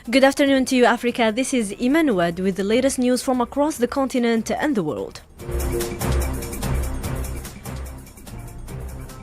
Good afternoon to you, Africa. This is Imene Nouad with the latest news from across the continent and the world.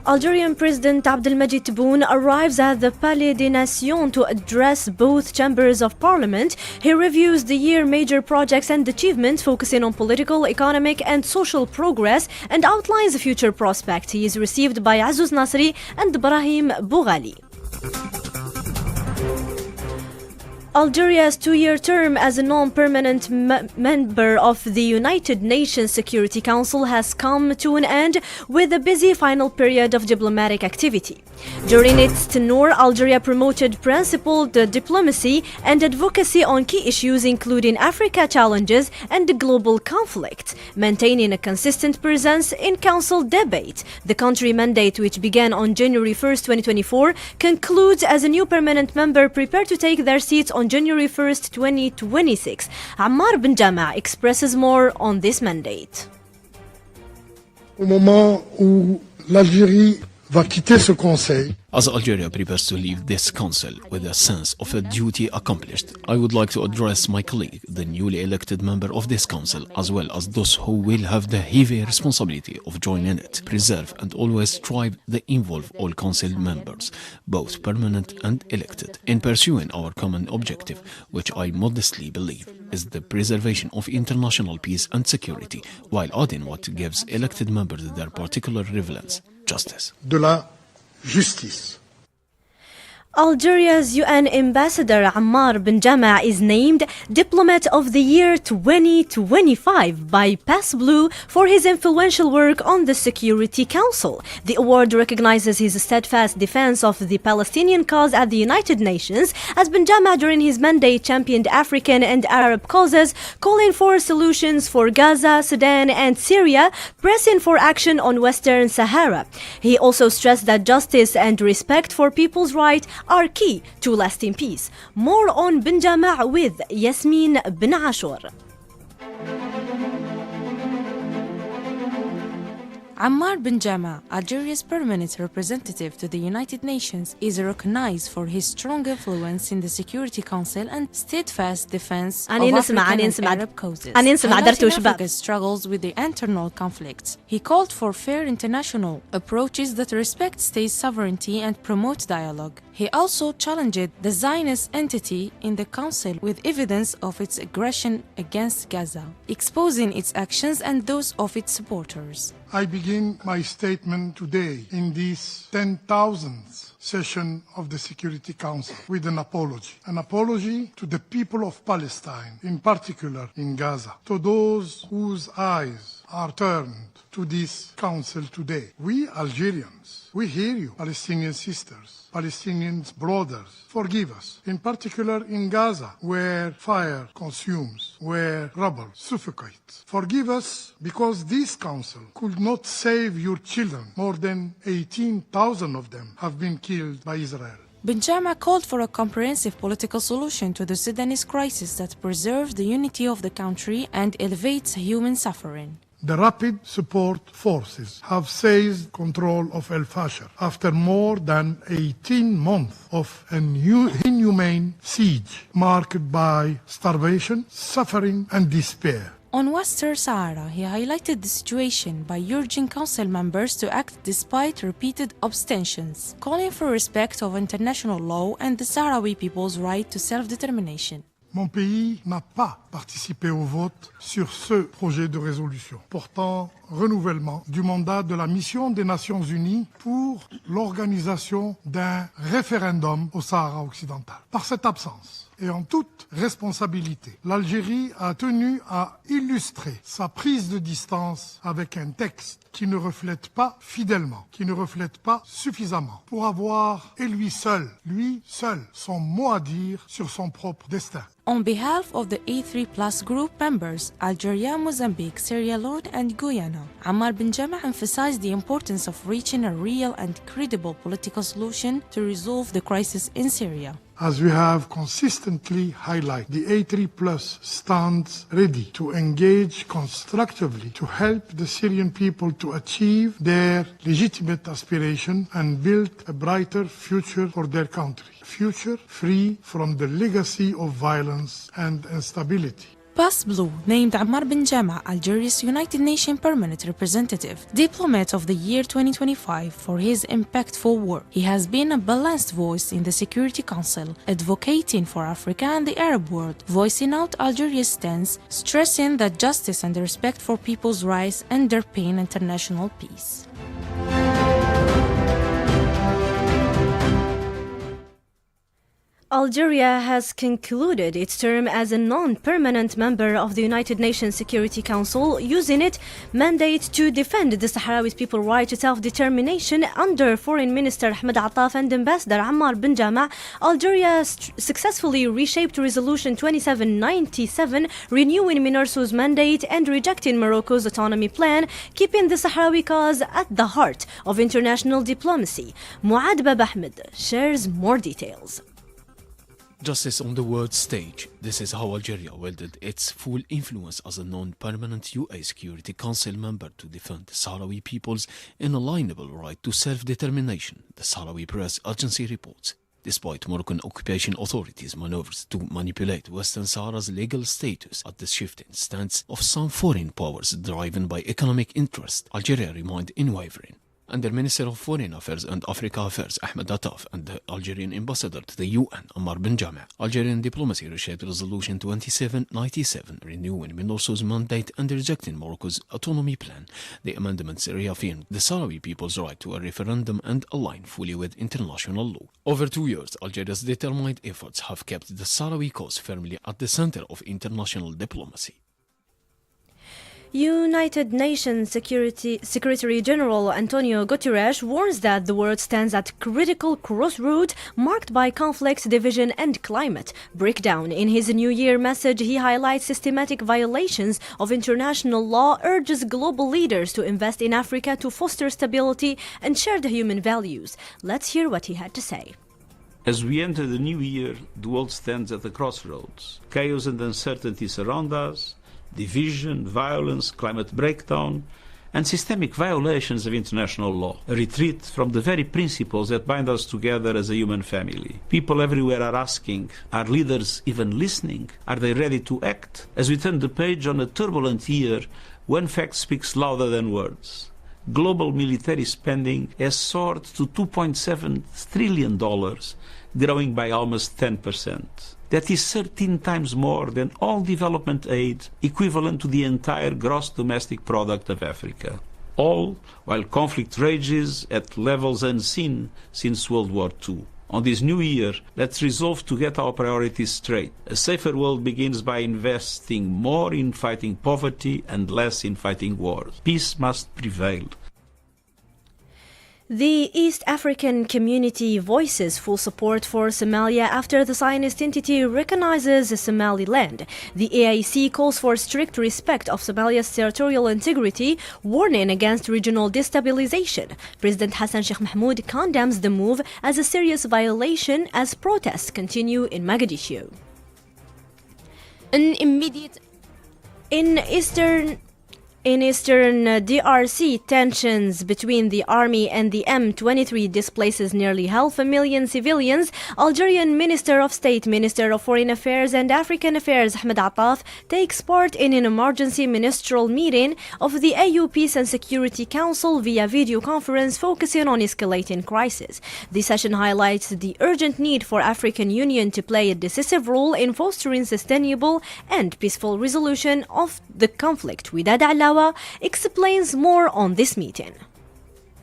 Algerian President Abdelmadjid Tebboune arrives at the Palais des Nations to address both chambers of parliament. He reviews the year's major projects and achievements, focusing on political, economic and social progress, and outlines the future prospects. He is received by Azouz Nasri and Brahim Boughali. Algeria's two-year term as a non-permanent member of the United Nations Security Council has come to an end with a busy final period of diplomatic activity. During its tenure, Algeria promoted principled diplomacy and advocacy on key issues including Africa challenges and global conflicts, maintaining a consistent presence in council debate. The country mandate, which began on January 1st, 2024, concludes as a new permanent member prepared to take their seats on January 1st, 2026. Ammar Ben Jama expresses more on this mandate. Au moment où l'Algérie va quitter ce Conseil, as Algeria prepares to leave this council with a sense of a duty accomplished, I would like to address my colleague, the newly elected member of this council, as well as those who will have the heavy responsibility of joining it, preserve and always strive to involve all council members, both permanent and elected, in pursuing our common objective, which I modestly believe is the preservation of international peace and security, while adding what gives elected members their particular relevance: justice. de la justice. Algeria's UN ambassador Ammar Ben Jama is named Diplomat of the Year 2025 by Pass Blue for his influential work on the Security Council. The award recognizes his steadfast defense of the Palestinian cause at the United Nations, as Ben Jama during his mandate championed African and Arab causes, calling for solutions for Gaza, Sudan and Syria, pressing for action on Western Sahara. He also stressed that justice and respect for people's rights are key to lasting peace. More on Ben Jama with Yasmin Ben Ashur. Ammar Ben Jama, Algeria's permanent representative to the United Nations, is recognized for his strong influence in the Security Council and steadfast defense of African and Arab causes, highlighting Africa's struggles with the internal conflicts. He called for fair international approaches that respect state sovereignty and promote dialogue. He also challenged the Zionist entity in the Council with evidence of its aggression against Gaza, exposing its actions and those of its supporters. I begin my statement today in this 10,000th session of the Security Council with an apology to the people of Palestine, in particular in Gaza, to those whose eyes are turned to this council today. We Algerians, we hear you, Palestinian sisters, Palestinian brothers, forgive us, in particular in Gaza, where fire consumes, where rubble suffocates. Forgive us because this council could not save your children. More than 18,000 of them have been killed by Israel. Ben Jama called for a comprehensive political solution to the Sudanese crisis that preserves the unity of the country and elevates human suffering. The Rapid Support Forces have seized control of El Fasher after more than 18 months of an inhumane siege marked by starvation, suffering and despair. On Western Sahara, he highlighted the situation by urging council members to act despite repeated abstentions, calling for respect of international law and the Sahrawi people's right to self-determination. Mon pays n'a pas participé au vote sur ce projet de résolution portant renouvellement du mandat de la mission des Nations Unies pour l'organisation d'un référendum au Sahara occidental. Par cette absence et en toute responsabilité, l'Algérie a tenu à illustrer sa prise de distance avec un texte qui ne reflète pas fidèlement, qui ne reflète pas suffisamment pour avoir, et lui seul, son mot à dire sur son propre destin. On behalf of the A3+ group members, Algeria, Mozambique, Sierra Leone and Guyana, Ammar Ben Jama emphasized the importance of reaching a real and credible political solution to resolve the crisis in Syria. As we have consistently highlighted, the A3+ stands ready to engage constructively to help the Syrian people to achieve their legitimate aspiration and build a brighter future for their country. A future free from the legacy of violence and instability. Pass Blue named Ammar bin Jama Algeria's United Nations Permanent Representative, Diplomat of the Year 2025 for his impactful work. He has been a balanced voice in the Security Council, advocating for Africa and the Arab world, voicing out Algeria's stance, stressing that justice and respect for people's rights underpin international peace. Algeria has concluded its term as a non-permanent member of the United Nations Security Council, using its mandate to defend the Sahrawi people's right to self-determination. Under Foreign Minister Ahmed Attaf and Ambassador Ammar bin Jama, Algeria successfully reshaped Resolution 2797, renewing MINURSO's mandate and rejecting Morocco's autonomy plan, keeping the Sahrawi cause at the heart of international diplomacy. Nouad Ahmed shares more details. Justice on the world stage. This is how Algeria wielded its full influence as a non-permanent UN Security Council member to defend the Sahrawi people's inalienable right to self-determination, the Sahrawi Press Agency reports. Despite Moroccan occupation authorities' maneuvers to manipulate Western Sahara's legal status at the shifting stance of some foreign powers driven by economic interest, Algeria remained unwavering. Under Minister of Foreign Affairs and Africa Affairs Ahmed Attaf and the Algerian ambassador to the UN Ammar bin Jama, Algerian diplomacy reshaped Resolution 2797, renewing MINURSO's mandate and rejecting Morocco's autonomy plan. The amendments reaffirmed the Sahrawi people's right to a referendum and align fully with international law. Over 2 years, Algeria's determined efforts have kept the Sahrawi cause firmly at the center of international diplomacy. United Nations Secretary General Antonio Guterres warns that the world stands at a critical crossroads marked by conflict, division, and climate breakdown. In his New Year message, he highlights systematic violations of international law, urges global leaders to invest in Africa to foster stability and shared human values. Let's hear what he had to say. As we enter the new year, the world stands at the crossroads. Chaos and uncertainty surround us. Division, violence, climate breakdown, and systemic violations of international law. A retreat from the very principles that bind us together as a human family. People everywhere are asking, are leaders even listening? Are they ready to act? As we turn the page on a turbulent year, one fact speaks louder than words. Global military spending has soared to $2.7 trillion, growing by almost 10%. That is 13 times more than all development aid, equivalent to the entire gross domestic product of Africa. All while conflict rages at levels unseen since World War II. On this new year, let's resolve to get our priorities straight. A safer world begins by investing more in fighting poverty and less in fighting wars. Peace must prevail. The East African community voices full support for Somalia after the Zionist entity recognizes Somaliland. The AIC calls for strict respect of Somalia's territorial integrity, warning against regional destabilization. President Hassan Sheikh Mahmoud condemns the move as a serious violation as protests continue in Mogadishu. In eastern DRC, tensions between the army and the M23 displaces nearly 500,000 civilians. Algerian Minister of State, Minister of Foreign Affairs and African Affairs Ahmed Attaf takes part in an emergency ministerial meeting of the AU Peace and Security Council via video conference focusing on escalating crisis. The session highlights the urgent need for African Union to play a decisive role in fostering sustainable and peaceful resolution of the conflict. Widad Alawa explains more on this meeting.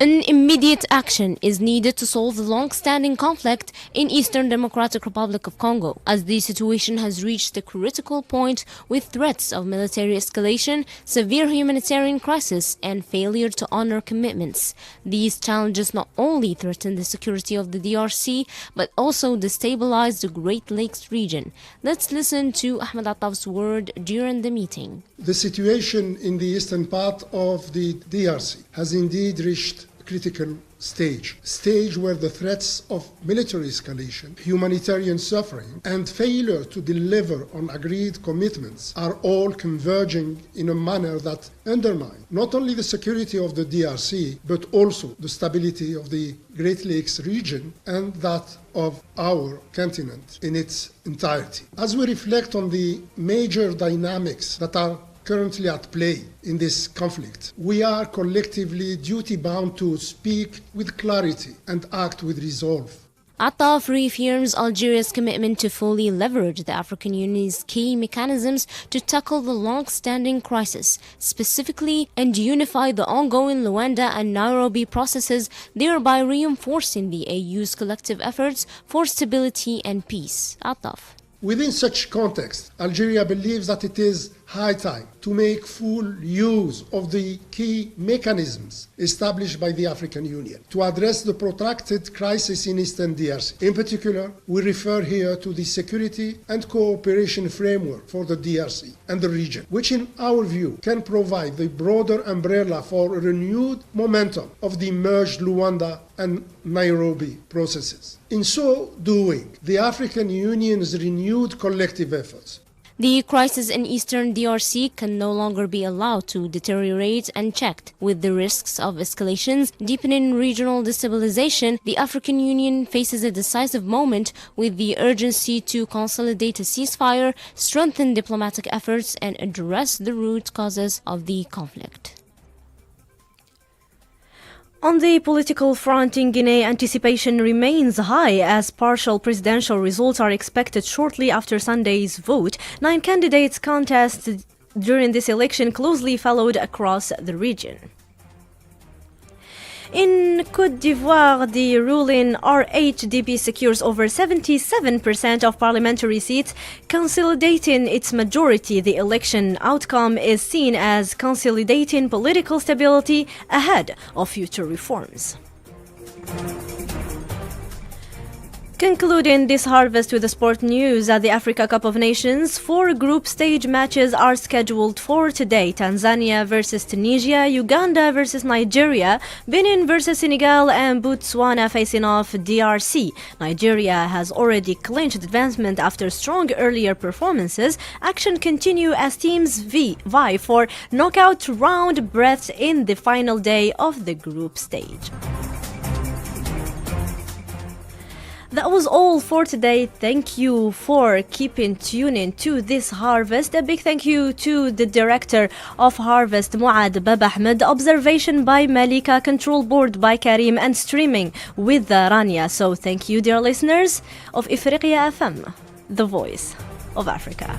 An immediate action is needed to solve the long-standing conflict in Eastern Democratic Republic of Congo, as the situation has reached a critical point with threats of military escalation, severe humanitarian crisis, and failure to honor commitments. These challenges not only threaten the security of the DRC, but also destabilize the Great Lakes region. Let's listen to Ahmed Attaf's word during the meeting. The situation in the eastern part of the DRC has indeed reached critical stage where the threats of military escalation, humanitarian suffering, and failure to deliver on agreed commitments are all converging in a manner that undermine not only the security of the DRC, but also the stability of the Great Lakes region and that of our continent in its entirety. As we reflect on the major dynamics that are currently at play in this conflict, we are collectively duty-bound to speak with clarity and act with resolve. Attaf reaffirms Algeria's commitment to fully leverage the African Union's key mechanisms to tackle the long-standing crisis, specifically, and unify the ongoing Luanda and Nairobi processes, thereby reinforcing the AU's collective efforts for stability and peace. Attaf. Within such context, Algeria believes that it is high time to make full use of the key mechanisms established by the African Union to address the protracted crisis in Eastern DRC. In particular, we refer here to the Security and Cooperation Framework for the DRC and the region, which in our view can provide the broader umbrella for a renewed momentum of the merged Luanda and Nairobi processes. In so doing, the African Union's renewed collective efforts The crisis in eastern DRC can no longer be allowed to deteriorate unchecked. With the risks of escalations deepening regional destabilization, the African Union faces a decisive moment with the urgency to consolidate a ceasefire, strengthen diplomatic efforts, and address the root causes of the conflict. On the political front in Guinea, anticipation remains high as partial presidential results are expected shortly after Sunday's vote. 9 candidates contested during this election closely followed across the region. In Côte d'Ivoire, the ruling RHDP secures over 77% of parliamentary seats, consolidating its majority. The election outcome is seen as consolidating political stability ahead of future reforms. Concluding this harvest with the sport news, at the Africa Cup of Nations, 4 group stage matches are scheduled for today. Tanzania versus Tunisia, Uganda versus Nigeria, Benin versus Senegal, and Botswana facing off DRC. Nigeria has already clinched advancement after strong earlier performances. Action continue as teams vie for knockout round berths in the final day of the group stage. That was all for today. Thank you for keeping tuning to this harvest. A big thank you to the director of Harvest, Nouad Bab Ahmed, observation by Malika, control board by Karim, and streaming with Rania. So thank you, dear listeners of Ifriqiya FM, the voice of Africa.